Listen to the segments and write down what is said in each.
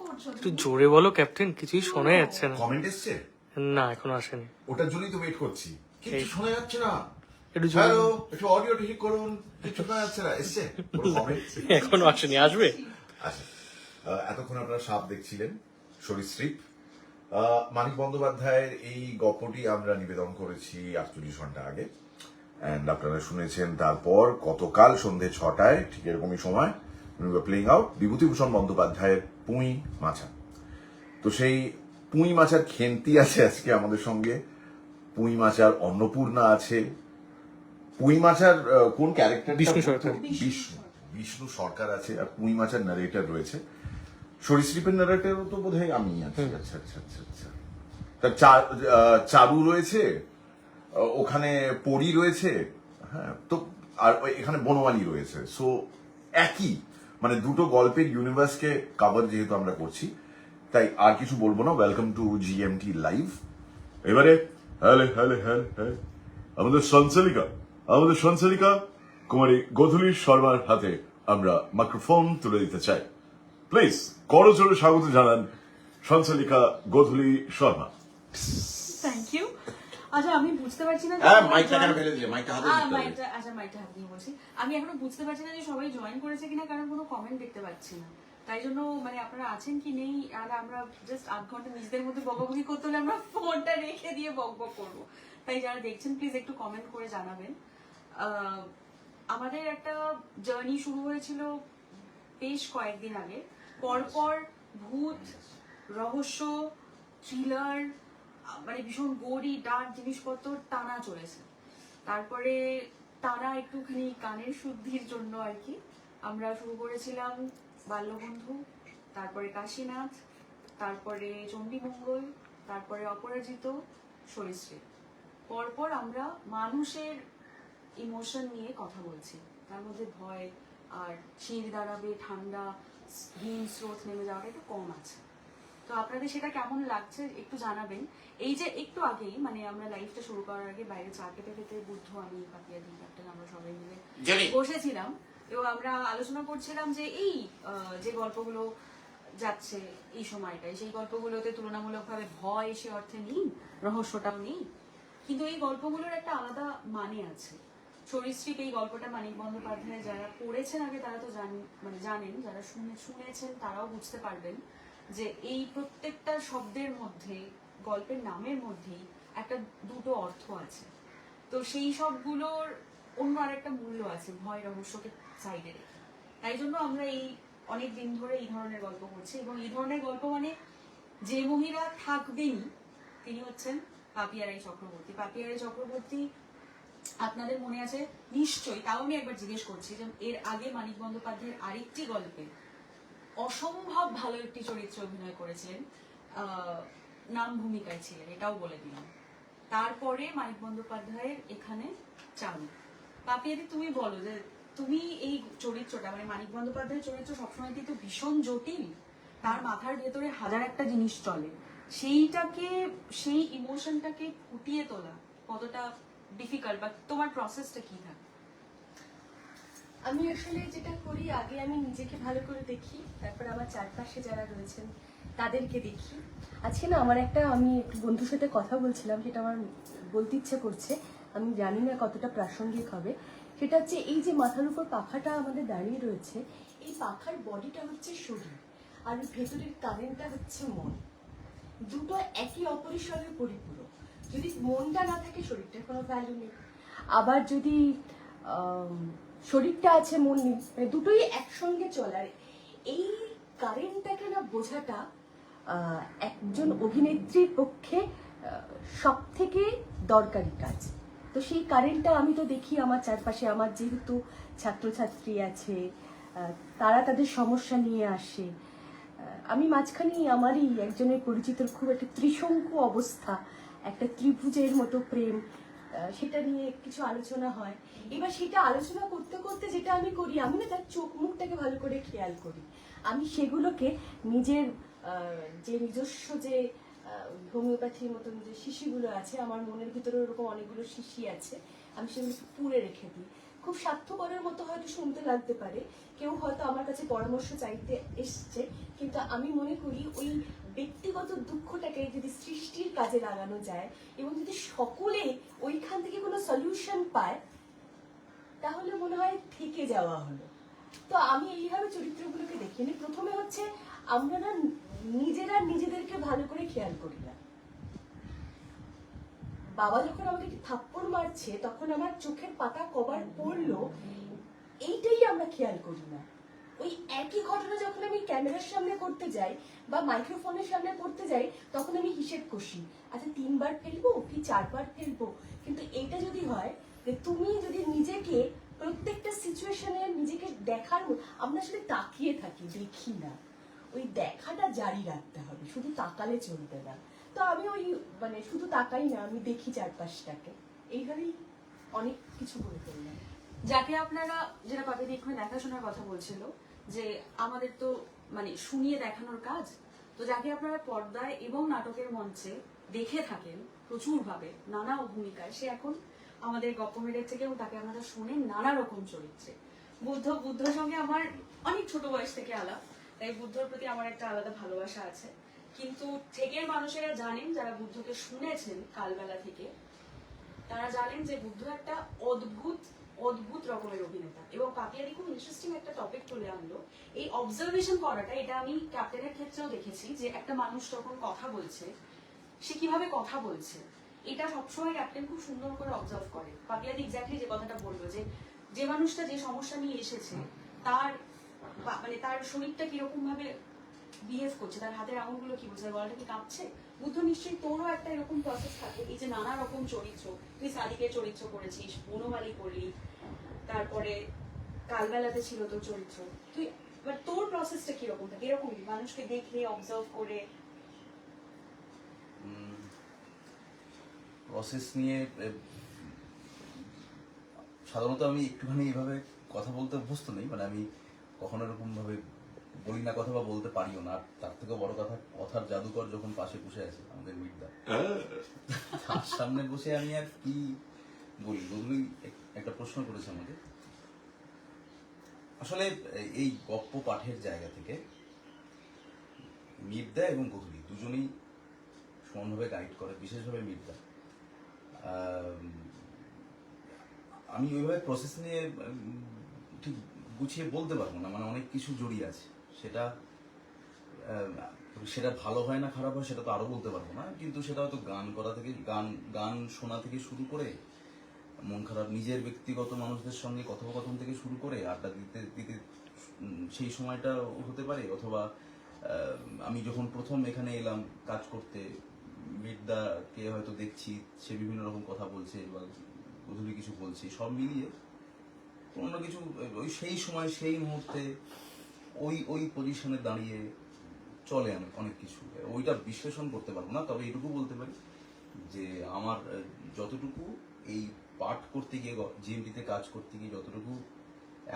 করছো? একটু জোরে বলো ক্যাপ্টেন, কিছুই শোনা যাচ্ছে না। কমেন্ট এসছে? না এখনো আসেনি। ওটার জন্যই তো ওয়েট করছি, কিছু শোনা যাচ্ছে না। একটু জোরে হ্যালো, একটু অডিও ঠিক করুন, কিছু শোনা যাচ্ছে না। এসছে কোনো কমেন্ট? এখনো আসেনি, আসবে। আচ্ছা, এতক্ষণ আপনারা সাপ দেখছিলেন, সরীসৃপ। মানিক বন্দ্যোপাধ্যায়ের এই গল্পটি আমরা নিবেদন করেছি 48 ঘন্টা আগে, অ্যান্ড আপনারা শুনেছেন। তারপর গতকাল সন্ধ্যে 6টায় ঠিক এরকমই সময় প্লেইং আউট বিভূতিভূষণ বন্দ্যোপাধ্যায়ের পুঁই মাছা। তো সেই পুঁই মাছার খেন্তি আছে আজকে আমাদের সঙ্গে, পুঁই মাছার অন্নপূর্ণা আছে, পুঁই মাছার কোন ক্যারেক্টার? বিষ্ণু সরকার। বিষ্ণু সরকার আছে, আর পুঁই মাছার নারেটর রয়েছে। সরীসৃপের নারেটরও তো বোধহয় আমি আছি। আচ্ছা আচ্ছা আচ্ছা আচ্ছা। তার চারু রয়েছে, ওখানে পরী রয়েছে, হ্যাঁ তো, আর এখানে বনমালী রয়েছে। সো একই মানে দুটো গল্পের ইউনিভার্সকে কভার যেহেতু আমরা করছি, তাই আর কিছু বলবো না। Welcome to GMT live. এবারে হ্যালে হ্যালে হ্যালে হ্যাঁ, আমাদের সঞ্চালিকা কুমারী গোধূলি শর্মার হাতে আমরা মাইক্রোফোন তুলে দিতে চাই। প্লিজ করজোড়ে স্বাগত জানান সঞ্চালিকা গোধূলি শর্মা। Thank you. আচ্ছা আমি বুঝতে পারছি না মাইকটা কেন ফেলে দিলে? মাইকটা হাতে দিতে হবে। মাইকটা হাত দিয়ে বলছি। আমি এখনো বুঝতে পারছি না যে সবাই জয়েন করেছে কিনা, কারণ কোনো কমেন্ট দেখতে পাচ্ছি না। তাই জন্য মানে আপনারা আছেন কি নেই, আর আমরা জাস্ট 8 ঘন্টা নিজেদের মধ্যে বকবকি করতে হলে আমরা ফোনটা রেখে দিয়ে বকবক করবো। তাই যারা দেখছেন প্লিজ একটু কমেন্ট করে জানাবেন। আমাদের একটা জার্নি শুরু হয়েছিল বেশ কয়েকদিন আগে। পরপর ভূত, রহস্য, থ্রিলার, মানে ভীষণ গড়ি ডার্ক জিনিসপত্র টানা চলেছে। তারপরে টানা একটুখানি কানের শুদ্ধির জন্য আর কি আমরা শুরু করেছিলাম বাল্যবন্ধু, তারপরে কাশীনাথ, তারপরে চণ্ডীমঙ্গল, তারপরে অপরাজিত, সরীসৃপ। পরপর আমরা মানুষের ইমোশন নিয়ে কথা বলছি, তার মধ্যে ভয় আর শির দাঁড়াবে, ঠান্ডা, হিম স্রোত নেমে যাওয়াটা একটু কম আছে। তো আপনাদের সেটা কেমন লাগছে একটু জানাবেন। এই যে একটু আগেই মানে আমরা লাইভটা শুরু করার আগে বাইরে চা খেতে খেতে বুদ্ধ, আমি, পাপিয়া দি, ক্যাপ্টেন আমরা সবাই মিলে বসেছিলাম এবং আমরা আলোচনা করছিলাম যে এই যে গল্পগুলো যাচ্ছে এই সময়টায়, সেই গল্পগুলোতে তুলনামূলকভাবে ভয় সে অর্থে নেই, রহস্যটাও নেই, কিন্তু এই গল্পগুলোর একটা আলাদা মানে আছে। সরীসৃপ এই গল্পটা মানিক বন্দ্যোপাধ্যায় যারা পড়েছেন আগে তারা তো জানেন, যারা শুনেছেন তারাও বুঝতে পারবেন যে এই প্রত্যেকটা শব্দের মধ্যে, গল্পের নামের মধ্যেই একটা দুটো অর্থ আছে। তো সেই সবগুলোর অন্য আরেকটা মূল্য আছে, ভয় রহস্যকে সাইডে রেখে। তাই জন্য আমরা এই অনেক দিন ধরে এই ধরনের গল্প করছি, এবং এই ধরনের গল্প মানে যে মহিলা থাকবেনই তিনি হচ্ছেন পাপিয়া রায় চক্রবর্তী। পাপিয়া রায় চক্রবর্তী আপনাদের মনে আছে নিশ্চয়ই, তাও আমি একবার জিজ্ঞেস করছি যে এর আগে মানিক বন্দ্যোপাধ্যায়ের আরেকটি গল্পে অসম্ভব ভালো একটি চরিত্রে অভিনয় করেছিলেন, নাম ভূমিকায় ছিলেন, এটাও বলে দিলাম। তারপরে মানিক বন্দ্যোপাধ্যায়ের এখানে চালু। পাপিয়াদি তুমি বলো যে তুমি এই চরিত্রটা মানে মানিক বন্দ্যোপাধ্যায়ের চরিত্র সবসময় কিন্তু ভীষণ জটিল, তার মাথার ভেতরে হাজার একটা জিনিস চলে, সেইটাকে সেই ইমোশনটাকে ফুটিয়ে তোলা কতটা ডিফিকাল্ট, বা তোমার প্রসেসটা কি থাকে? আমি আসলে যেটা করি, আগে আমি নিজেকে ভালো করে দেখি, তারপর আমার চারপাশে যারা রয়েছেন তাদেরকে দেখি। আজকে না আমার আমি একটু বন্ধুর সাথে কথা বলছিলাম, সেটা আমার বলতে ইচ্ছে করছে, আমি জানি না কতটা প্রাসঙ্গিক হবে। সেটা হচ্ছে এই যে মাথার উপর পাখাটা আমাদের দাঁড়িয়ে রয়েছে, এই পাখার বডিটা হচ্ছে শরীর, আর ভেতরের কারেন্টটা হচ্ছে মন। দুটো একই অপরিসরের পরিপূরক। যদি মনটা না থাকে শরীরটার কোনো ভ্যালু নেই, আবার যদি শরীরটা আছে মন নেই, মানে দুটোই একসঙ্গে চলার এই কারেন্টটাকে না বোঝাটা একজন অভিনেত্রীর পক্ষে সব থেকে দরকারি কাজ। তো সেই কারেন্টটা আমি তো দেখি আমার চারপাশে, আমার যেহেতু ছাত্রছাত্রী আছে, তারা তাদের সমস্যা নিয়ে আসে। আমি মাঝখানে আমারই একজনের পরিচিতর খুব একটা ত্রিশঙ্কু অবস্থা, একটা ত্রিভুজের মতো প্রেম, সেটা নিয়ে কিছু আলোচনা হয়। এবার সেটা আলোচনা করতে করতে যেটা আমি করি, আমি না তার চোখ মুখটাকে ভালো করে খেয়াল করি। আমি সেগুলোকে নিজের যে নিজস্ব যে হোমিওপ্যাথির মতন যে শিশিগুলো আছে, আমার মনের ভিতরে ওরকম অনেকগুলো শিশি আছে, আমি সেগুলো পুড়ে রেখে দিই। খুব স্বার্থপরের মতো হয়তো শুনতে লাগতে পারে, কেউ হয়তো আমার কাছে পরামর্শ চাইতে এসছে, কিন্তু আমি মনে করি ওই ব্যক্তিগত দুঃখটাকে যদি সৃষ্টির কাজে লাগানো যায় এবং যদি সকলে ওইখান থেকে কোনো সলিউশন পায়, তাহলে মনে হয় থেকে যাওয়া হলো। তো আমি এইভাবে চরিত্রগুলোকে দেখিনি। প্রথমে হচ্ছে আমরা না নিজেরা নিজেদেরকে ভালো করে খেয়াল করি না। বাবা যখন আমাকে একটি থাপ্পড় মারছে তখন আমার চোখের পাতা কবার পড়লো, এইটাই আমরা খেয়াল করি না। ওই একই ঘটনা যখন আমি ক্যামেরার সামনে করতে যাই বা মাইক্রোফোনের সামনে করতে যাই, তখন আমি হিসেব কষি, আচ্ছা 3 বার ফেলবো কি 4 বার ফেলবো। কিন্তু এইটা যদি হয় যে তুমি যদি নিজেকে প্রত্যেকটা সিচুয়েশনে নিজেকে দেখার, আমরা শুধু তাকিয়ে থাকি, দেখি না, ওই দেখাটা জারি রাখতে হবে, শুধু তাকালে চলবে না। তো আমি ওই মানে শুধু তাকাই না, আমি দেখি চারপাশটাকে, এইভাবেই অনেক কিছু বলে ফেললাম। যাকে আপনারা, যেটা পাপিদি এখানে দেখাশোনার কথা বলছিল যে আমাদের তো মানে শুনিয়ে দেখানোর কাজ, তো যাকে আপনারা পর্দায় এবং নাটকের মঞ্চে দেখে থাকেন প্রচুর ভাবে নানা ভূমিকায়, সে এখন আমাদের গপ্পমেরের থেকেও তাকে আপনারা শোনেন নানা রকম চরিত্রে। বুদ্ধর সঙ্গে আমার অনেক ছোট বয়স থেকে আলাপ, তাই বুদ্ধর প্রতি আমার একটা আলাদা ভালোবাসা আছে। কিন্তু ঠেকের মানুষেরা জানেন, যারা বুদ্ধকে শুনেছেন কালবেলা থেকে, তারা জানেন যে বুদ্ধ একটা অদ্ভুত অদ্ভুত রকমের অভিনেতা। এবং পাপিয়াদি খুব ইন্টারেস্টিং একটা টপিক তুলে আনলো, এই অবজারভেশন করাটা। এটা আমি ক্যাপ্টেনের ক্ষেত্রেও দেখেছি যে একটা মানুষ যখন কথা বলছে সে কিভাবে কথা বলছে, এটা সবসময় ক্যাপ্টেন খুব সুন্দর করে অবজার্ভ করে। পাপিয়াদি এক্স্যাক্টলি যে কথাটা বললো যে যে মানুষটা যে সমস্যা নিয়ে এসেছে তার মানে তার শরীরটা কিরকম ভাবে বিহেভ করছে, তার হাতের আঙুলগুলো কি বলছে, গলাটা কি কাঁপছে। বুদ্ধ নিশ্চয়ই তোরও একটা এরকম প্রসেস থাকে, এই যে নানা রকম চরিত্র, তুই সাদিকের চরিত্র করেছিস, বনমালী করলি, তারপরে কালবেলাতে ছিল তোর চরিত্র, তুই তোর প্রসেসটা কিরকম থাকে? এরকম মানুষকে দেখে অবজার্ভ করে প্রসেস নিয়ে সাধারণত আমি একটুখানি এইভাবে কথা বলতে অভ্যস্ত নেই, মানে আমি কখনো এরকম ভাবে বলি না কথা বা বলতে পারিও না। আর তার থেকেও বড় কথা, কথার জাদুকর যখন পাশে বসে আছে আমাদের মির্দা, তার সামনে বসে আমি আর কি বলি। গধুলি একটা প্রশ্ন করেছে আমাকে, আসলে এই গপ্প পাঠের জায়গা থেকে মির্দা এবং গধুলি দুজনেই সমানভাবে গাইড করে, বিশেষভাবে মির্দা। আমি ওইভাবে প্রসেস নিয়ে ঠিক গুছিয়ে বলতে পারবো না, মানে অনেক কিছু জড়িয়ে আছে। সেটা ভালো হয় না খারাপ হয় সেটা তো আরো বলতে পারবো না, কিন্তু সেটা হয়তো গান করা থেকে, গান শোনা থেকে শুরু করে, মন খারাপ নিজের ব্যক্তিগত মানুষদের সঙ্গে কথোপকথন থেকে শুরু করে আড্ডা দিতে দিতে সেই সময়টা হতে পারে। অথবা আমি যখন প্রথম এখানে এলাম কাজ করতে, মির্দাকে হয়তো দেখছি সে বিভিন্ন রকম কথা বলছে বা গধুলি কিছু বলছে, সব মিলিয়ে কোনো কিছু ওই সেই সময় সেই মুহূর্তে ওই পজিশনে দাঁড়িয়ে চলে অনেক কিছু। ওইটা বিশ্লেষণ করতে পারবো না, তবে এইটুকু বলতে পারি যে আমার যতটুকু এই পাঠ করতে গিয়ে, জিএমটিতে কাজ করতে গিয়ে যতটুকু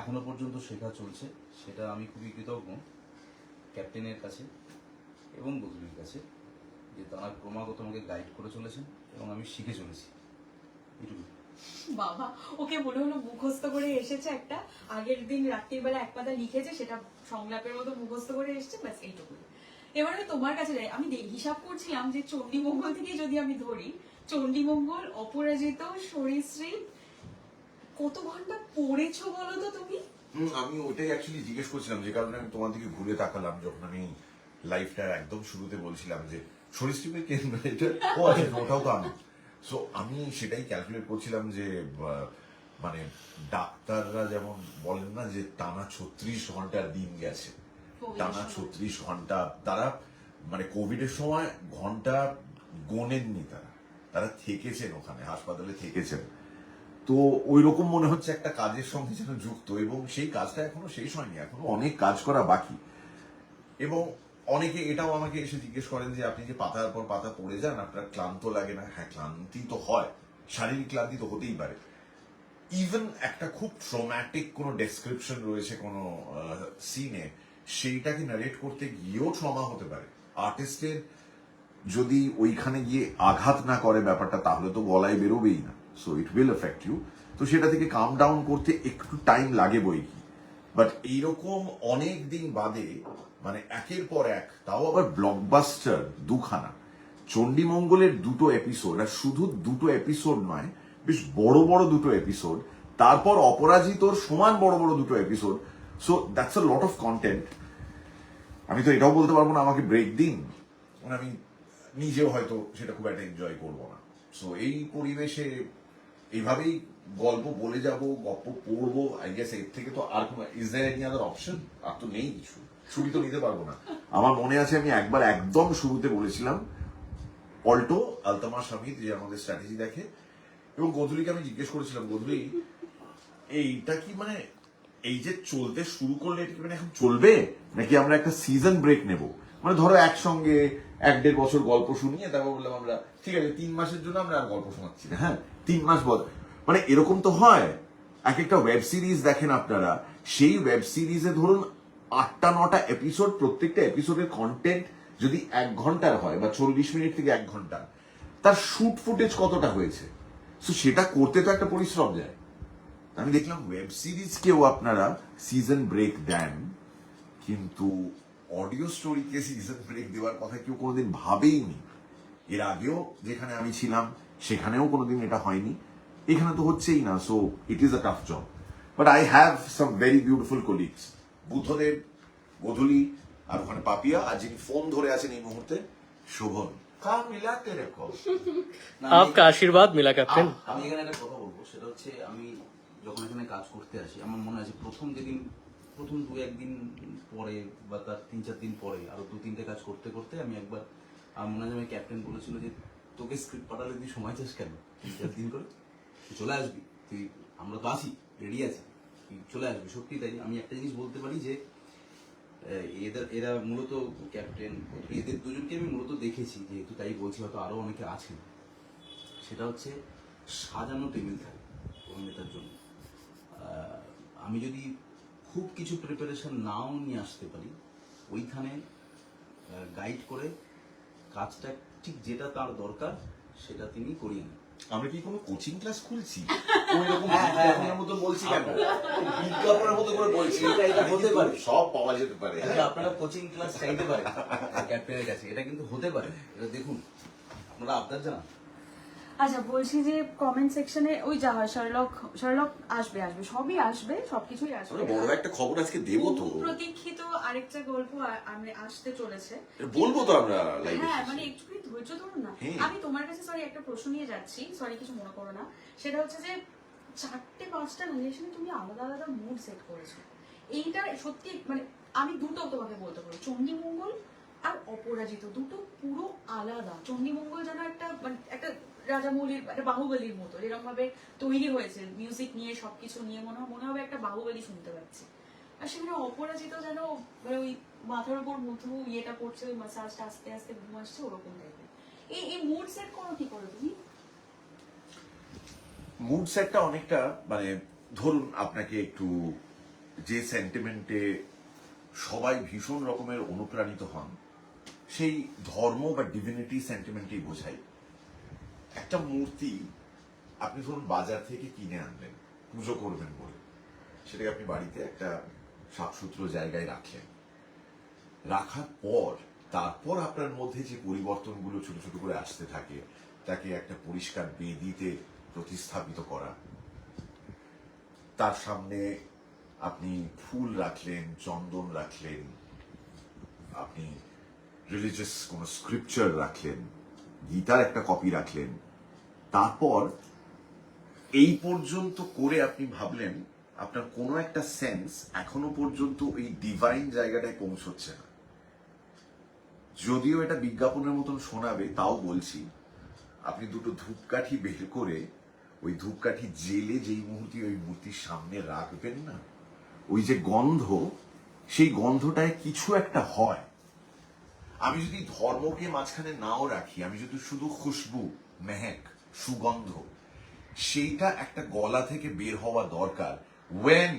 এখনো পর্যন্ত শেখা চলছে, সেটা আমি খুবই কৃতজ্ঞ ক্যাপ্টেনের কাছে এবং গধুলির কাছে, যে তারা ক্রমাগত আমাকে গাইড করে চলেছেন এবং আমি শিখে চলেছি। এইটুকু। বাবা, ওকে মনে হলো মুখস্থ করে এসেছে, একটা আগের দিন রাত্রির বেলা এক পাতা লিখেছে, সেটা সংলাপের মতো মুখস্থ করে এসেছে, ব্যাস এইটুকু। এবারে তোমার কাছে যাই, আমি হিসাব করছিলাম যে চণ্ডীমঙ্গল থেকে যদি আমি ধরি, চণ্ডীমঙ্গল, অপরাজিত, সরীসৃপ, কত ঘন্টা পড়েছো বলো তো তুমি? আমি ওটাই অ্যাকচুয়ালি জিজ্ঞেস করছিলাম, যে কারণে আমি তোমার দিকে ঘুরে তাকালাম যখন আমি লাইফটা একদম শুরুতে বলছিলাম যে সরীসৃপের কেন্দ্র এটা, ও আচ্ছা ওটাও তো আমি। সো আমি সেটাই ক্যালকুলেট করছিলাম যে মানে ডাক্তাররা যেমন বলেন না যে টানা 36 ঘন্টার দিন গেছে, টানা 36 ঘন্টা তারা মানে কোভিড এর সময় ঘন্টা গোনেননি, তারা থেকেছেন ওখানে হাসপাতালে থেকেছেন। তো ওই রকম মনে হচ্ছে একটা কাজের সঙ্গে যেন যুক্ত, এবং সেই কাজটা এখনো শেষ হয়নি, এখনো অনেক কাজ করা বাকি। এবং অনেকে এটাও আমাকে এসে জিজ্ঞেস করেন যে আপনি যে পাতার পর পাতা পড়ে যান, আপনার ক্লান্ত লাগে না? হ্যাঁ, ক্লান্তি তো হয়, শারীরিক ক্লান্তি তো হতেই পারে। ইভেন একটা খুব ট্রমাটিক কোনো ডেসক্রিপশন রয়েছে কোনো সিনে, সেইটাকে নারেট করতে গিয়েও ট্রমা হতে পারে। আর্টিস্টের যদি ওইখানে গিয়ে আঘাত না করে ব্যাপারটা, তাহলে তো গলায় বেরোবেই না। So it will affect you. তো সেটা থেকে কাম ডাউন করতে একটু টাইম লাগে বই কি, বাট এইরকম অনেক দিন বাদে মানে একের পর এক, তাও আবার ব্লকবাস্টার দুখানা, চণ্ডীমঙ্গলের 2টো এপিসোড, আর শুধু 2টো এপিসোড নয়, বেশ বড় বড় 2টো এপিসোড, তারপর অপরাজিতর সমান বড় বড় 2টো episode. So that's a lot of content. আমি তো এটাও বলতে পারবো না আমাকে ব্রেক দিন, মানে আমি নিজেও হয়তো সেটা খুব একটা এনজয় করবো না। সো এই পরিবেশে এইভাবেই গল্প বলে যাব, গল্প পড়বো, আই গেস এর থেকে তো আর কোনো is there any other option? আর তো নেই কিছু, ছুটি তো নিতে পারবো না। আমার মনে আছে আমি একবার একদম শুরুতে বলেছিলাম অল্টো আলতামা শামিদ, যে আমাদের স্ট্র্যাটেজি দেখে, এবং গধুলিকে আমি জিজ্ঞেস করেছিলাম, গধুলি এইটা কি মানে এই যে চলতে শুরু করলে এটা কি মানে এখন চলবে, নাকি আমরা একটা সিজন ব্রেক নেব? মানে ধরো একসঙ্গে 1-1.5 বছর গল্প শুনিয়ে তারপর বললাম আমরা ঠিক আছে 3 মাসের জন্য আমরা আর গল্প শোনাচ্ছি না, হ্যাঁ 3 মাস বল, মানে এরকম তো হয়। এক একটা ওয়েব সিরিজ দেখেন আপনারা, সেই ওয়েব সিরিজে ধরুন 8টা-9টা এপিসোড, প্রত্যেকটা এপিসোডের কন্টেন্ট যদি 1 ঘন্টার হয় বা 40 মিনিট থেকে 1 ঘন্টা, তার শুট ফুটেজ কতটা হয়েছে, তো সেটা করতে তো একটা পরিশ্রম যায়। আমি দেখলাম ওয়েব সিরিজকেও আপনারা সিজন ব্রেক দেন, কিন্তু অডিও স্টোরিকে সিজন ব্রেক দেওয়ার কথা কেউ কোনোদিন ভাবেইনি। এর আগেও যেখানে আমি ছিলাম সেখানেও কোনোদিন এটা হয়নি, এখানে তো হচ্ছেই না। So it is a tough job, but I have some very beautiful colleagues, Buddhadeb, গধুলি, আর ওখানে পাপিয়া, আর যিনি ফোন ধরে আছেন এই মুহূর্তে শোভন। কা মিলাতে রেখো। না, आपका आशीर्वाद मिला कैप्टन। আমি এখানে একটা কথা বলবো, সেটা হচ্ছে আমি যখন এখানে কাজ করতে আসি, আমার মনে আছে প্রথম 2-1 দিন পরে বা তার 3-4 দিন পরে আরো 2-3টে কাজ করতে করতে আমি একবার, আমার মনে আছে আমি ক্যাপ্টেন বলেছিল যে তোকে স্ক্রিপ্ট পাঠালে তুই সময় চাস কেন, 3-4 দিন করে তুই চলে আসবি, তুই আমরা তো আছি, রেডি আছি, তুই চলে আসবি। সত্যি তাই। আমি একটা জিনিস বলতে পারি যে এরা মূলত ক্যাপ্টেন, এদের দুজনকে আমি মূলত দেখেছি, যেহেতু তাই বলছি, হয়তো আরো অনেকে আছেন, সেটা হচ্ছে সাজানো টেবিল থাকে অভিনেতার জন্য। আমি যদি খুব কিছু প্রিপারেশন নাও নিয়ে আসতে পারি, ওইখানে গাইড করে কাজটা ঠিক যেটা তার দরকার সেটা তিনি করিয়ে নেন। আমরা কি কোনো কোচিং ক্লাস খুলছি? ওইরকম বিজ্ঞাপনের মতো বলছি কেন? বিজ্ঞাপনের মতো করে বলছি, এটা হতে পারে, সব পাওয়া যেতে পারে। আপনারা কোচিং ক্লাস চাইতে পারেন ক্যাপ্টেনের কাছে, এটা কিন্তু হতে পারে, এটা দেখুন, আপনারা আবদার জানান। আচ্ছা, বলছি যে কমেন্ট সেকশনে ওই যা হয়, শার্লক আসবে, সবই আসবে, সবকিছুই আসবে। আমরা বড় একটা খবর আজকে দেবো তো, বহু প্রতীক্ষিত আরেকটা গল্প আসতে চলেছে, বলবো তো আমরা লাইভে। হ্যাঁ মানে একটুখানি ধৈর্য ধরুন না। হ্যাঁ। আমি তোমার কাছে সরি একটা প্রশ্ন নিয়ে যাচ্ছি, সরি কিছু মনে করো না। সেটা হচ্ছে যে 4-5টা রিলেশনে তুমি আলাদা আলাদা মুড সেট করেছো, এইটা সত্যি মানে আমি দুটো তোমাকে বলতে পারবো, চণ্ডীমঙ্গল আর অপরাজিত, দুটো পুরো আলাদা। চণ্ডীমঙ্গল যেন একটা মানে একটা রাজামৌলির, একটা বাহুবলীর মতো এরকম ভাবে তৈরি হয়েছে, মিউজিক নিয়ে সবকিছু নিয়ে মনে হবে একটা বাহুবলী শুনতে পাচ্ছি। আর সেখানে অপরাজিত যেন মানে ওই মাথার উপর মধু ইয়েটা পড়ছে, ওই মাসাজটা আস্তে আস্তে ঘুম আসছে, ওরকম টাইপের। এই মুড সেট করো কি করো তুমি? মুড সেটটা অনেকটা মানে ধরুন আপনাকে একটু যে সেন্টিমেন্টে সবাই ভীষণ রকমের অনুপ্রাণিত হন, সেই ধর্ম বা ডিভিনিটি সেন্টিমেন্টেই বোঝাই। একটা মূর্তি আপনি ধরুন বাজার থেকে কিনে আনলেন পুজো করবেন বলে, সেটাকে আপনি বাড়িতে একটা সাফসুতরো জায়গায় রাখলেন, রাখার পর তারপর আপনার মধ্যে যে পরিবর্তনগুলো ছোট ছোট করে আসতে থাকে, তাকে একটা পরিষ্কার বেদিতে প্রতিস্থাপিত করা, তার সামনে আপনি ফুল রাখলেন, চন্দন রাখলেন, আপনি রিলিজিয়াস কোন স্ক্রিপচার রাখলেন, গীতার একটা কপি রাখলেন, তারপর এই পর্যন্ত করে আপনি ভাবলেন আপনার কোনো একটা সেন্স এখনো পর্যন্ত এই ডিভাইন জায়গাটায় পৌঁছচ্ছে না। যদিও এটা বিজ্ঞাপনের মতন শোনাবে, তাও বলছি, আপনি দুটো ধূপকাঠি বের করে ওই ধূপকাঠি জেলে যেই মুহূর্তে ওই মূর্তির সামনে রাখবেন না, ওই যে গন্ধ, সেই গন্ধটায় কিছু একটা হয়। আমি যদি ধর্মকে মাঝখানে নাও রাখি, আমি যদি শুধু খুশবু, মেহেক, সুগন্ধ, সেইটা একটা গলা থেকে বের হওয়া দরকার when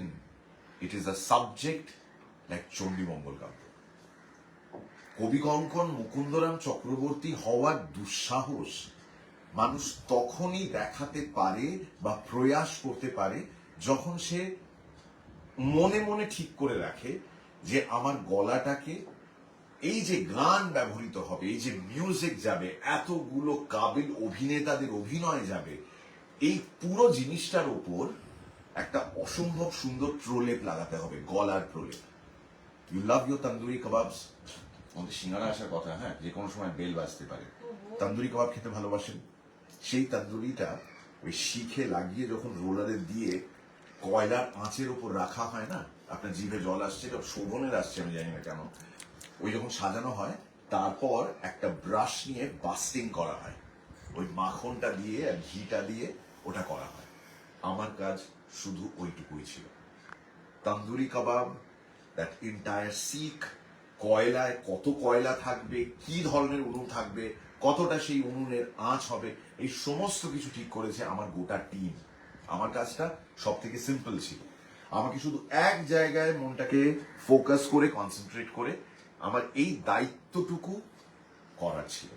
it is a subject like Chandimangal কাব্য। কবি কঙ্কন মুকুন্দরাম চক্রবর্তী হওয়ার দুঃসাহস মানুষ তখনই দেখাতে পারে বা প্রয়াস করতে পারে যখন সে মনে মনে ঠিক করে রাখে যে আমার গলাটাকে, এই যে গান ব্যবহৃত হবে, এই যে মিউজিক যাবে, এতগুলো কাবিল অভিনেতাদের অভিনয় যাবে, এই পুরো জিনিসটার উপর একটা অসম্ভব সুন্দর প্রলেপ লাগাতে হবে, গলার প্রলেপ। You love your tandoori kebabs. আমাদের সিঙ্গারা আসার কথা, হ্যাঁ, যে কোনো সময় বেল বাজতে পারে। তন্দুরি কাবাব খেতে ভালোবাসেন, সেই তন্দুরিটা ওই শিখে লাগিয়ে যখন রোলারে দিয়ে কয়লার আঁচের উপর রাখা হয় না, আপনার জিভে জল আসছে, এটা শোভনের আসছে, আমি জানি না কেন, ওই যখন সাজানো হয় তারপর একটা ব্রাশ নিয়ে বাস্টিং করা হয়, ওই মাখনটা দিয়ে আর ঘিটা দিয়ে ওটা করা হয়। আমার কাজ শুধু ওইটুকুই ছিল। তন্দুরি কাবাব, দ্যাট এন্টায়ার সিক, কয়লায় কত কয়লা থাকবে, কি ধরনের উনুন থাকবে, কতটা সেই উনুনের আঁচ হবে, এই সমস্ত কিছু ঠিক করেছে আমার গোটা টিম। আমার কাজটা সব থেকে সিম্পল ছিল, আমাকে শুধু এক জায়গায় মনটাকে ফোকাস করে, কনসেন্ট্রেট করে আমার এই দায়িত্বটুকু করার ছিল,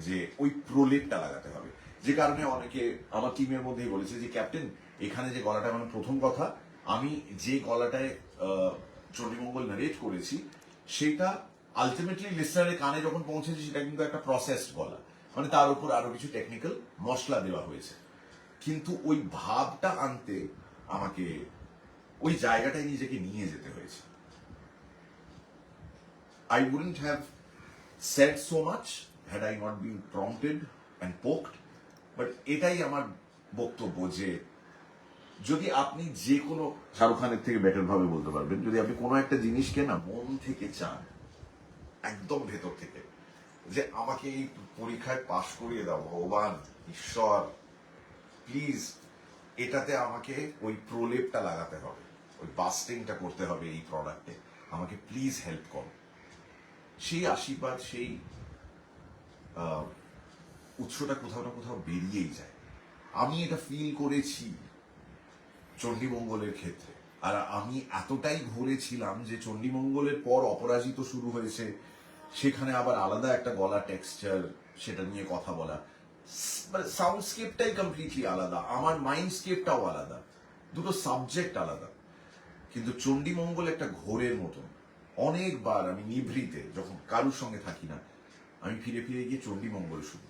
যে ওই প্রলেপটা লাগাতে হবে। যে কারণে অনেকে আমার টিমের মধ্যেই বলেছে যে ক্যাপ্টেন, এখানে যে গলাটা, মানে প্রথম কথা, আমি যে গলাটায় চণ্ডীমঙ্গল নারেট করেছি সেটা আলটিমেটলি লিসনারের কানে যখন পৌঁছেছে সেটা কিন্তু একটা প্রসেসড গলা, মানে তার উপর আরো কিছু টেকনিক্যাল মশলা দেওয়া হয়েছে, কিন্তু ওই ভাবটা আনতে আমাকে ওই জায়গাটায় নিজেকে নিয়ে যেতে হয়েছে। I wouldn't have said so much had I not been prompted and poked, but এটাই আমার বক্তব্য যে যদি আপনি যে কোনো, শাহরুখ খানের থেকে বেটার ভাবে বলতে পারবেন, যদি আপনি কোনো একটা জিনিসকে না মন থেকে চান, একদম ভেতর থেকে, যে আমাকে এই পরীক্ষায় পাশ করিয়ে দাও ভগবান, ঈশ্বর প্লিজ, এটাতে আমাকে ওই প্রলেপটা লাগাতে হবে, ওই বাস্টিংটা করতে হবে এই প্রোডাক্টে, আমাকে প্লিজ হেল্প করো, সেই আশীর্বাদ, সেই উৎসটা কোথাও না কোথাও বেরিয়েই যায়। আমি এটা ফিল করেছি চণ্ডীমঙ্গলের ক্ষেত্রে, আর আমি এতটাই ঘুরেছিলাম যে চণ্ডীমঙ্গলের পর অপরাজিত শুরু হয়েছে, সেখানে আবার আলাদা একটা গলা টেক্সচার, সেটা নিয়ে কথা বলা, সাউন্ডস্কেপটাই কমপ্লিটলি আলাদা, আমার মাইন্ডস্কেপটাও আলাদা, দুটো সাবজেক্ট আলাদা। কিন্তু চণ্ডীমঙ্গল একটা ঘোরের মতন, অনেকবার আমি নিভৃতে, যখন কারুর সঙ্গে থাকি না, আমি ফিরে ফিরে গিয়ে চণ্ডীমঙ্গল শুনি,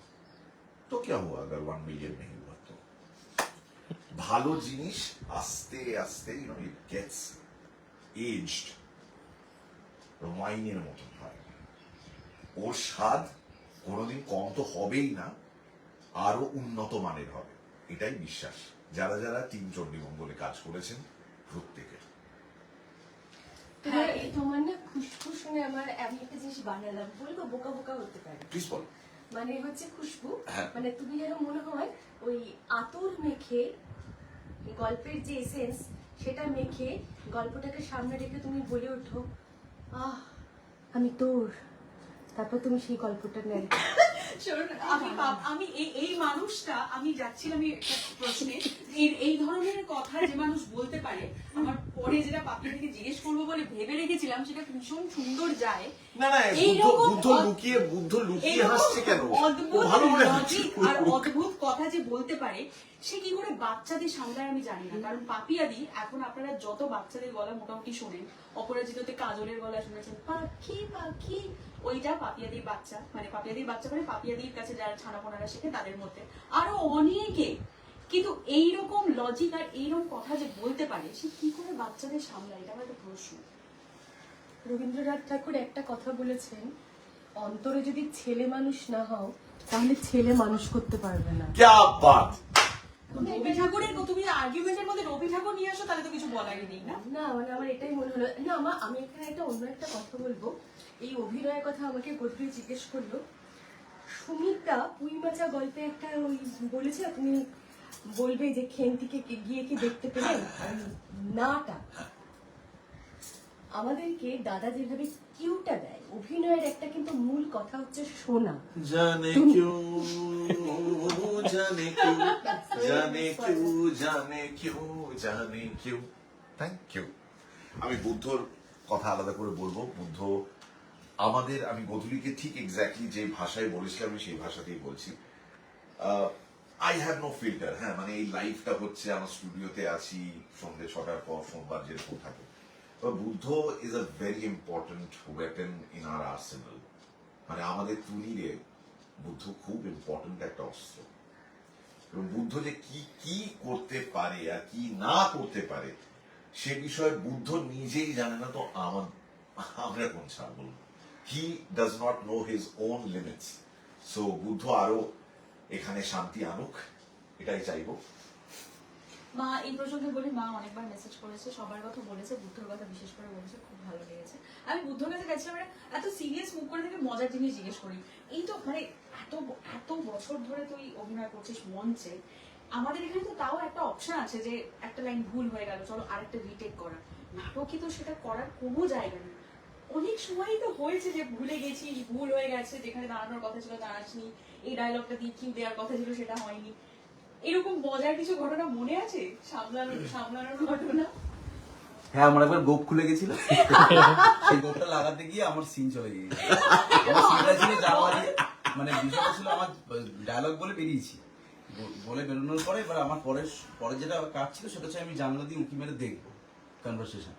তো क्या हुआ अगर 1 মিলিয়ন नहीं हुआ तो। ভালো জিনিস আস্তে আস্তে ইট গেটস এজড, ওয়াইনের মতন হয়, ওর স্বাদ কোনোদিন কম তো হবেই না, আরো উন্নত মানের হবে, এটাই বিশ্বাস যারা যারা টিম চণ্ডীমঙ্গলে কাজ করেছেন প্রত্যেকের। হ্যাঁ, এই তোমার না খুশবু শুনে আমার এমন একটা জিনিস বানালাম, বলবো বোকা বোকা হতে পারে, প্লিজ বল। মানে হচ্ছে খুশবু, হ্যাঁ। মানে তুমি যেন মনে হয় ওই আতর মেখে গল্পের যে এসেন্স সেটা মেখে গল্পটাকে সামনে রেখে তুমি বলে ওঠো, আহ আমি তোর, তারপর তুমি সেই গল্পটা নেয়। শুনুন, আমি এই মানুষটা, আমি যাচ্ছিলাম একটা প্রশ্নে, এই ধরনের কথা যে মানুষ বলতে পারে, আমার পরে যেটা পাপি থেকে জিজ্ঞেস করবো বলে ভেবে রেখেছিলাম, সেটা ভীষণ সুন্দর যায়। না না, এইরকম বুদ্ধ লুকিয়ে হাসছে কেন? অদ্ভুত ভালো করে লজিক আর অদ্ভুত কথা যে বলতে পারে, সে কি করে বাচ্চাদের সামলায় আমি জানি না। কারণ পাপিয়াদি, এখন আপনারা যত বাচ্চাদের গলা মোটামুটি শোনেন, অপরাজিততে কাজলের গলা শুনেছেন, পাখি পাখি, ওইটা পাপিয়াদির বাচ্চা, মানে পাপিয়াদির বাচ্চা মানে পাপিয়াদির কাছে যারা ছানাপোনারা শেখে তাদের মধ্যে আরো অনেকে, কিন্তু এইরকম লজিক আর এইরকম কথা যে বলতে পারে, সে কি করে বাচ্চাদের সামলায়, এটা আমার একটা প্রশ্ন। রবীন্দ্রনাথ ঠাকুর একটা কথা বলেছেন, অন্তরে যদি ছেলে মানুষ না হও তাহলে ছেলে মানুষ করতে পারবে না। क्या बात। রবি ঠাকুরের, তুমি আর্গুমেন্টের মধ্যে রবি ঠাকুর নিয়ে আসো, তাহলে তো কিছু বলারই নেই, না? না মানে আমার এটাই মনে হলো না, আমি এখানে একটা অন্য একটা কথা বলবো। এই অভিনয়ের কথা আমাকে গোত্রী জিজ্ঞেস করলো, সুমিতা পুঁই মাচা গল্পে একটা ওই বলেছে, তুমি বলবে যে খেন্তিকে গিয়ে কি দেখতে পেলেন, নাটা আমাদেরকে দাদা যেভাবে কিউটা দেয়, অভিনয়ের একটা কিন্তু মূল কথা হচ্ছে শোনা। জানে কিউ, জানে কিউ, জানে কিউ, জানে কিউ, জানে কিউ। Thank you. আমি বুদ্ধর কথা আলাদা করে বলবো। বুদ্ধ আমাদের, আমি গধূলিকে ঠিক এক্স্যাক্টলি যে ভাষায় বলেছিলাম আমি সেই ভাষাতেই বলছি। I have no filter. হ্যাঁ, মানে এই লাইফটা হচ্ছে, আমার স্টুডিওতে আছি সন্ধ্যে 6টার পর, সোমবার যেরকম থাকে। Buddha is a very important weapon in our Arsenal. মানে আমাদের তুলিরে বুদ্ধ খুব ইম্পর্টেন্ট একটা অস্ত্র। এবং বুদ্ধ যে কি কি করতে পারে আর কি না করতে পারে সে বিষয়ে বুদ্ধ নিজেই জানে না, তো আমরা কোন ছাড় বলবো। He does not know his own limits. So Buddha আরো এখানে শান্তি আনুক, এটাই চাইবো। মা এই প্রসঙ্গে বলি, মা অনেকবার মেসেজ করেছে, সবার কথা বলেছে, বুদ্ধর কথা বিশেষ করে বলেছে, খুব ভালো লেগেছে। আমি বুদ্ধর কাছে গেছিলাম, মানে এত সিরিয়াস মুখ করে থেকে মজার জিনিস জিজ্ঞেস করি। এই তো মানে এত এত বছর ধরে তুই অভিনয় করছিস মঞ্চে, আমাদের এখানে তো তাও একটা অপশন আছে যে একটা লাইন ভুল হয়ে গেল, চলো আরেকটা রিটেক করা। নাটকে তো সেটা করার কোনো জায়গা নেই। অনেক সময়ই তো হয়েছে যে ভুলে গেছি, ভুল হয়ে গেছে, যেখানে দাঁড়ানোর কথা ছিল দাঁড়াসনি, এই ডায়লগটা দিয়ে কিউ দেওয়ার কথা ছিল সেটা হয়নি। এরকম মজার কিছু ঘটনা মনে আছে, সামলানোর ঘটনা? হ্যাঁ, আমার একবার গোপ খুলে গেছিল, সেই গোপটা লাগাতে গিয়ে আমার সিন চলে গিয়েছে। আমার সিনটা ছিল জানুয়ারি, মানে বিষয়টা ছিল আমার ডায়লগ বলে বেরিয়েছি, বলে বেরোনোর পরে এবার আমার পরে যেটা কাজ ছিল সেটা হচ্ছে আমি জানলা দিয়ে উঁকি মেরে দেখবো কনভারসেশন।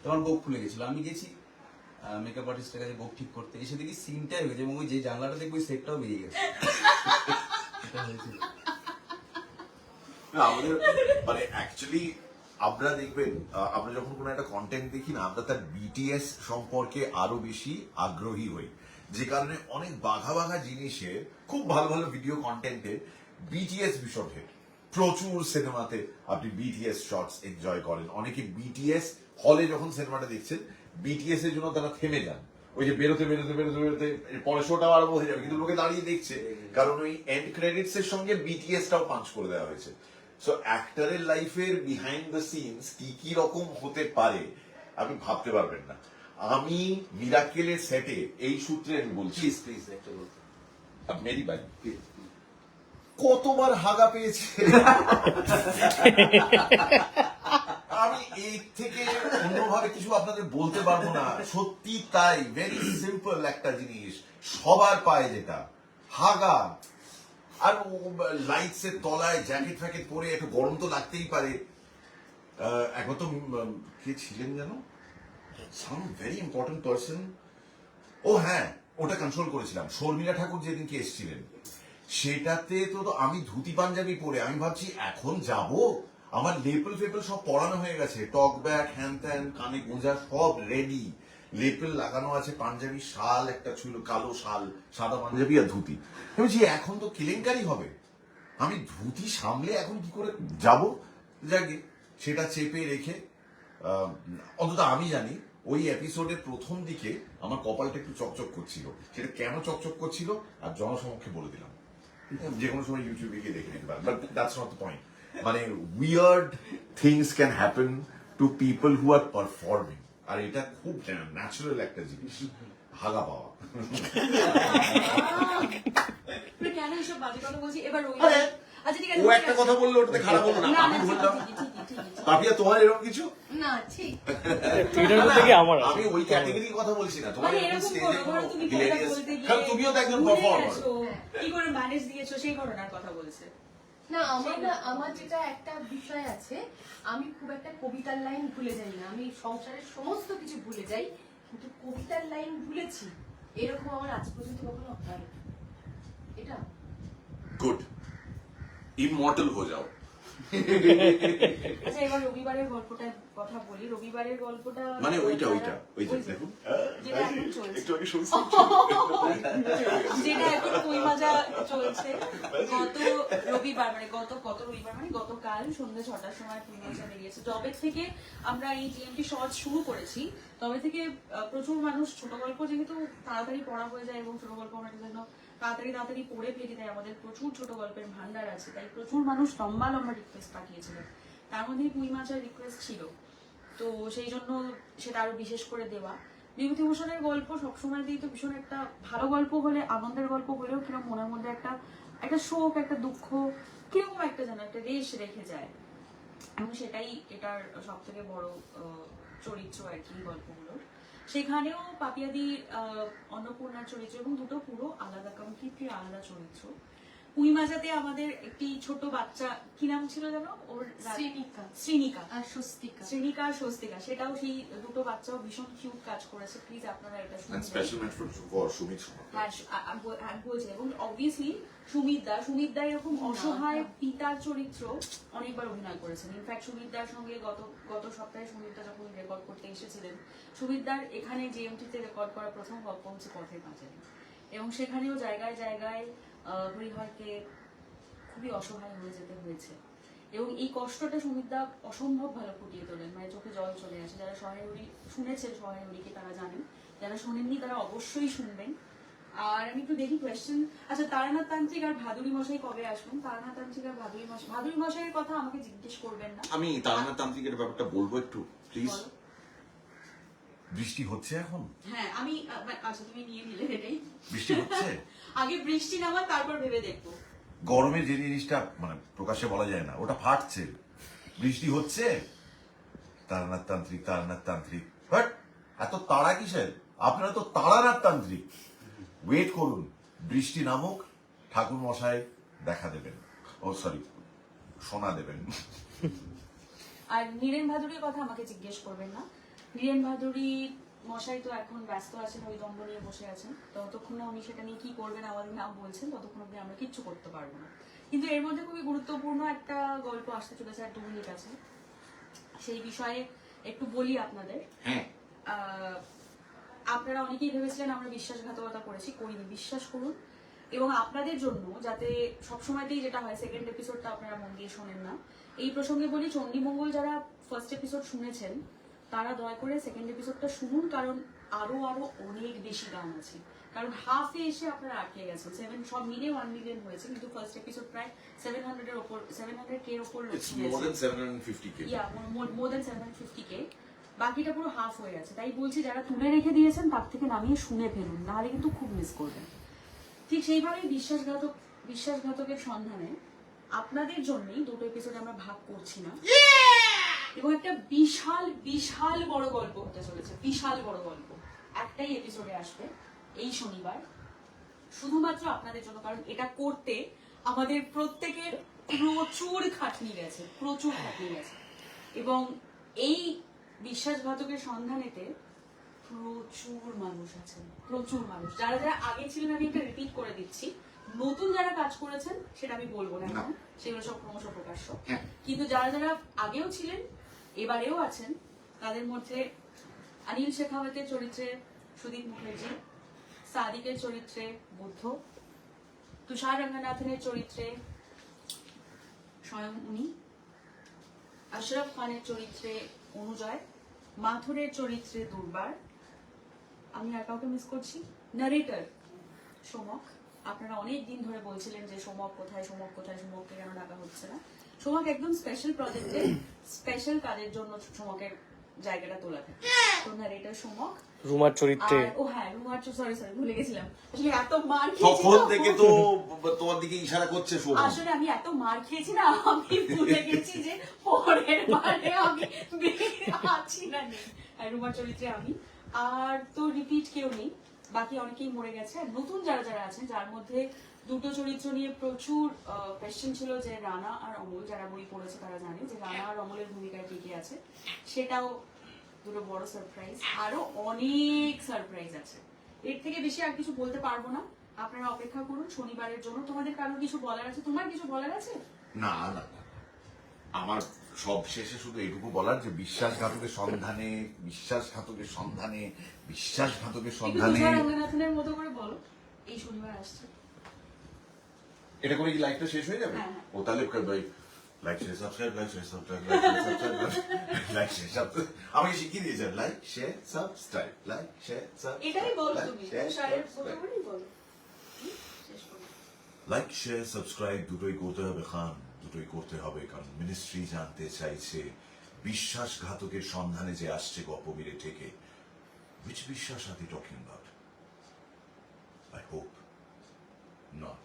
তোমার গোপ খুলে গেছিল, আমি গেছি মেকআপ আর্টিস্টের কাছে গোপ ঠিক করতে, এসে দেখি সিনটাই হয়ে গেছে এবং ওই যে জানলাটা দেখবো ওই সেটটাও বেরিয়ে গেছে। এটা হয়েছিল। না, আমাদের মানে অ্যাকচুয়ালি আমরা দেখবেন, আমরা যখন কোনো একটা কন্টেন্ট দেখি না, আমরা তার বিটিএস সম্পর্কে আরো বেশি আগ্রহী হই, যে কারণে অনেক বাঘা বাঘা জিনিসের খুব ভালো ভালো ভিডিও কন্টেন্টে বিটিএস ভীষণ হিট। প্রচুর সিনেমাতে আপনি বিটিএস শটস এনজয় করেন। অনেকে বিটিএস হলে যখন সিনেমাটা দেখছেন বিটিএস এর জন্য তারা থেমে যান, ওই যে বেরোতে বেরোতে বেরোতে বেরোতে পরে শোটাও আরম্ভ হয়ে যাবে, কিন্তু লোকে দাঁড়িয়ে দেখছে, কারণ ওই এন্ড ক্রেডিটস এর সঙ্গে বিটিএসটাও পাঞ্চ করে দেওয়া হয়েছে। সো অ্যাক্টরের লাইফের বিহাইন্ড দ্য সিনস কি কি রকম হতে পারে আপনি ভাবতে পারবেন না। আমি মিরাকেলের সেটে এই সূত্রে আমি বলছি, প্লিজ একটা বলতে মেরি ভাই কতবার হাগা পেয়েছে, আমি এই থেকে অন্যভাবে কিছু আপনাদের বলতে পারবো না। সত্যি তাই, ভেরি সিম্পল একটা জিনিস সবার পায়, যেটা হাগা। আর লাইটস এর তলায় জ্যাকেট ফ্যাকেট পরে একটু গরম তো লাগতেই পারে। একবার তো কে ছিলেন যেন, সাম ভেরি ইম্পর্টেন্ট পার্সন, ও হ্যাঁ ওটা কন্ট্রোল করেছিলাম, শর্মিলা ঠাকুর যেদিনকে এসেছিলেন, সেটাতে তো আমি ধুতি পাঞ্জাবি পরে, আমি ভাবছি এখন যাব, আমার লেপেল ফেপেল সব পরানো হয়ে গেছে, টক ব্যাগ হ্যান ত্যান, কানে গোঁজা সব রেডি, লেপেল লাগানো আছে, পাঞ্জাবি শাল একটা ছিল, কালো শাল, সাদা পাঞ্জাবি আর ধুতি। আমি বলছি এখন তো কেলেঙ্কারি হবে, আমি ধুতি সামলে এখন কি করে যাব। যাকে সেটা চেপে রেখে অন্তত আমি জানি ওই এপিসোডের প্রথম দিকে আমার কপালটা একটু চকচক করছিল, সেটা কেন চকচক করছিল আর জনসমক্ষে বলে দিলাম, যে কোনো সময় ইউটিউবে গিয়ে দেখে নিতে পারেন, but that's not the point. মানে weird things can happen to people who are performing, আর এটা খুব ন্যাচারাল একটা জিনিস, হাগা পাওয়া। কেন এইসব বাজে কথা বলছি এবার? আচ্ছা ঠিক আছে, ও একটা কথা বললো ওটাতে খারাপ হলো না, আমি বললাম। ঠিকই। পাপিয়া তোমার এরকম কিছু? না ঠিক এটার মধ্যে কি আমার আছে? আমি ওই ক্যাটাগরির কথা বলছি না, তোমার মানে এরকম এরকম স্টেজে কোনো তুমি কথা হিলেরিয়াস, বলতে গিয়ে কারণ তুমিও তো একজন ভুলে পারফর্মার। গেছো, কি করে ম্যানেজ দিয়েছো সেই ঘটনার কথা বলছে। না আমার যেটা একটা বিষয় আছে, আমি খুব একটা কবিতার লাইন ভুলে যাই না, আমি সংসারের সমস্ত কিছু ভুলে যাই, কিন্তু কবিতার লাইন ভুলেছি এরকম আমার আজ পর্যন্ত কখনো হয় না। এটা গুড, ইমমর্টাল হয়ে যাও। আচ্ছা এবার রবিবারের গল্পটার কথা বলি। রবিবারের গল্পটা মানে ওইটা ওই যে দেখুন, যেটা এখন চলছে, একটু আগে শুনছি, যেটা এখন কই মাজা চলছে। গত রবিবার মানে গতকাল সন্ধ্যে 6টার সময় কই মাজা বেরিয়েছে। তবে থেকে আমরা এই জিএমপি শর্ট শুরু করেছি, তবে থেকে প্রচুর মানুষ ছোট গল্প যেহেতু তাড়াতাড়ি পড়া হয়ে যায় এবং ছোট গল্প আমাদের জন্য তাড়াতাড়ি পড়ে ফেলি, তাই আমাদের প্রচুর ছোট গল্পের ভান্ডার আছে, তাই প্রচুর মানুষ লম্বা রিকোয়েস্ট পাঠিয়েছিলেন, তার মধ্যে কুই মাছের রিকোয়েস্ট ছিল, তো সেই জন্য সেটা আরো বিশেষ করে দেওয়া। বিভূতিভূষণের গল্প সবসময় দিই তো ভীষণ একটা ভালো গল্প হলে, আনন্দের গল্প হলেও কিরকম মনের মধ্যে একটা শোক, একটা দুঃখ, কিরকম একটা যেন একটা রেশ রেখে যায়, এবং সেটাই এটার সব থেকে বড় চরিত্র আর কি গল্পগুলোর। সেখানেও পাপিয়াদি অন্নপূর্ণার চরিত্র, এবং দুটো পুরো আলাদা, কমপ্লিটলি আলাদা চরিত্র। কুইমাজাতে আমাদের একটি ছোট বাচ্চা, কি নাম ছিল জানো ওর? শ্রীনিকা শ্রীনিকা আর স্বস্তিকা। শ্রীনিকা আর স্বস্তিকা, সেটাও সেই দুটো বাচ্চাও ভীষণ কিউট কাজ করেছে। প্লিজ আপনারা এটা And শুনবেন। special mention for Sumit সোমার। হ্যাঁ, বলছে। এবং অবভিয়াসলি সুমিত দা এরকম অসহায় পিতার চরিত্র অনেকবার অভিনয় করেছেন। ইনফ্যাক্ট সুমিত দার সঙ্গে গত সপ্তাহে সুমিত দা যখন রেকর্ড করতে এসেছিলেন, সুমিত দার এখানে জিএমটিতে রেকর্ড করা প্রথম গল্প হচ্ছে পথের পাঁচালী, এবং সেখানেও জায়গায় জায়গায় হরিহরকে খুবই অসহায় হয়ে যেতে হয়েছে। এবং এই কষ্টটা সুমিত দা অসম্ভব ভালো ফুটিয়ে তোলেন, মানে চোখে জল চলে আসে। যারা সহায় হরি শুনেছেন, সহায় হরিকে তারা জানেন, যারা শোনেননি তারা অবশ্যই শুনবেন। আর আমি একটু দেখি কোয়েশ্চেন। আচ্ছা, তারানাথ তান্ত্রিক আর ভাদুরী মশাই কবে আসবেন? তারানাথ তান্ত্রিক আর ভাদুরী মশাইয়ের কথা আমাকে জিজ্ঞেস করবেন না। আমি তারানাথ তান্ত্রিকের ব্যাপারটা বলবো একটু প্লিজ। বলো। বৃষ্টি হচ্ছে এখন? হ্যাঁ, আমি আচ্ছা তুমি নিয়ে নিলে এটাই। বৃষ্টি হচ্ছে? আগে বৃষ্টি নামা, তারপর ভেবে দেখবো। গরমে যে জিনিসটা মানে প্রকাশ্যে বলা যায় না, ওটা ফাটছে। বৃষ্টি হচ্ছে, তারানাথ তান্ত্রিক বাট এত তাড়া কিসের? আপনারা তো তারানাথ তান্ত্রিক। ওয়েট করুন, বৃষ্টি নামুক, ঠাকুর মশাই দেখা দেবেন, ও সরি সোনা দেবেন। আর নীরেন ভাদুরীর কথা আমাকে জিজ্ঞেস করবেন না। নীরেন ভাদুরী মশাই তো এখন ব্যস্ত আছেন, ওই দণ্ড নিয়ে বসে আছেন। ততক্ষণ না উনি সেটা নিয়ে কি করবেন আমাদের নাম বলছেন, ততক্ষণ অব্দি আমরা কিচ্ছু করতে পারবো না। কিন্তু এর মধ্যে খুবই গুরুত্বপূর্ণ একটা গল্প আসতে চলেছে, আর 2 মিনিট আছে, সেই বিষয়ে একটু বলি আপনাদের। হ্যাঁ, আপনারা অনেকেই ভেবেছিলেন আমরা বিশ্বাসঘাতকতা করেছি, করিনি, বিশ্বাস করুন। এবং আপনাদের জন্য যাতে সবসময়তেই যেটা হয়, সেকেন্ড এপিসোডটা আপনারা মন দিয়ে শোনেন না, এই প্রসঙ্গে বলি, চণ্ডীমঙ্গল যারা ফার্স্ট এপিসোড শুনেছেন তারা দয়া করে সেকেন্ড এপিসোডটা শুনুন, কারণ আরো অনেক বেশি গান আছে। কারণ হাফে এসে আপনারা আটকে গেছেন। 7 সব মিলিয়ে 1 মিলিয়ন হয়েছে, কিন্তু ফার্স্ট এপিসোড প্রায় 700 এর উপর, 700K এর উপর লোক it's more than 750K. more than 750K। বাকিটা পুরো হাফ হয়ে গেছে। তাই বলছি, যারা তুলে রেখে দিয়েছেন তার থেকে নামিয়ে শুনে ফেলুন, নাহলে কিন্তু খুব মিস করবেন। ঠিক সেইভাবেই বিশ্বাসঘাতকের সন্ধানে আপনাদের জন্যই 2টো এপিসোড আমরা ভাগ করছি না, এবং একটা বিশাল বড় গল্প হতে চলেছে। বিশাল বড় গল্প একটাই এপিসোডে আসবে এই শনিবার, শুধুমাত্র আপনাদের জন্য। কারণ এটা করতে আমাদের প্রত্যেকের প্রচুর খাটনি গেছে। এবং এই বিশ্বাসঘাতকের সন্ধানেতে প্রচুর মানুষ আছেন, প্রচুর মানুষ। যারা আগে ছিলেন, আমি একটা রিপিট করে দিচ্ছি, নতুন যারা কাজ করেছেন সেটা আমি বলবো না এখন, সেগুলো সব ক্রমশ প্রকাশ্য। কিন্তু যারা আগেও ছিলেন, এবারেও আছেন, তাদের মধ্যে অনিল শেখাওয়াতের চরিত্রে সুদীপ মুখার্জি, সাদিকের চরিত্রে বুদ্ধ, তুষার রঙ্গনাথনের চরিত্রে স্বয়ং উনি, আশরাফ খানের চরিত্রে অনুজয়, মাথুরের চরিত্রে দুর্বার, আমি আর কাউকে মিস করছি, নারেটর সোমক। আপনারা অনেক দিন ধরে বলছিলেন যে সোমক কোথায়, সোমককে কেন ডাকা হচ্ছে না। সোমক একদম স্পেশাল প্রজেক্টে, স্পেশাল কাজের জন্য সোমকের জায়গাটা তোলা থাকে। তো নারেটর সোমক, রুমার চরিত্রে, ও হ্যাঁ রুমার, সরি ভুলে গেছিলাম। আসলে এত মার তখন থেকে তো তোমার দিকে ইশারা করছে শোভন। আসলে আমি এত মার খেয়েছি না, আমি ভুলে গেছি যে পরের বারে আমি আছি না নেই। রুমার চরিত্রে আমি, আর তো রিপিট কেউ নেই, বাকি অনেকেই মরে গেছে। আর নতুন যারা আছেন, যার মধ্যে 2টো চরিত্র নিয়ে প্রচুর কোয়েশ্চেন ছিল, যে রানা আর অমল, যারা বই পড়েছে তারা জানে যে রানা আর অমলের ভূমিকায় কে আছে। সেটাও 2টো বড় সারপ্রাইজ, আরো অনেক সারপ্রাইজ আছে। এর থেকে বেশি আর কিছু বলতে পারবো না, আপনারা অপেক্ষা করুন শনিবারের জন্য। তোমাদের কারোর কিছু বলার আছে? তোমার কিছু বলার আছে? না, আমার সব শেষে শুধু এইটুকু বলার যে বিশ্বাসঘাতকের সন্ধানে তুষার রঙ্গনাথনের মতো করে বলো, এই শনিবার আসছে। এটা করে কি লাইভটা শেষ হয়ে যাবে? হ্যাঁ। ও তাহলে লাইক শেয়ার সাবস্ক্রাইব আমাকে শিখিয়ে দিয়েছেন, লাইক শেয়ার সাবস্ক্রাইব। এটাই বলো তুমি, তুষারের মতো করেই বলো। শেষ করো। লাইক শেয়ার সাবস্ক্রাইব দুটোই করতে হবে খান, দুটোই করতে হবে, কারণ মিনিস্ট্রি জানতে চাইছে বিশ্বাসঘাতকের সন্ধানে যে আসছে গপ্পমিরে থেকে। Which বিশ্বাস are they talking about? I hope not.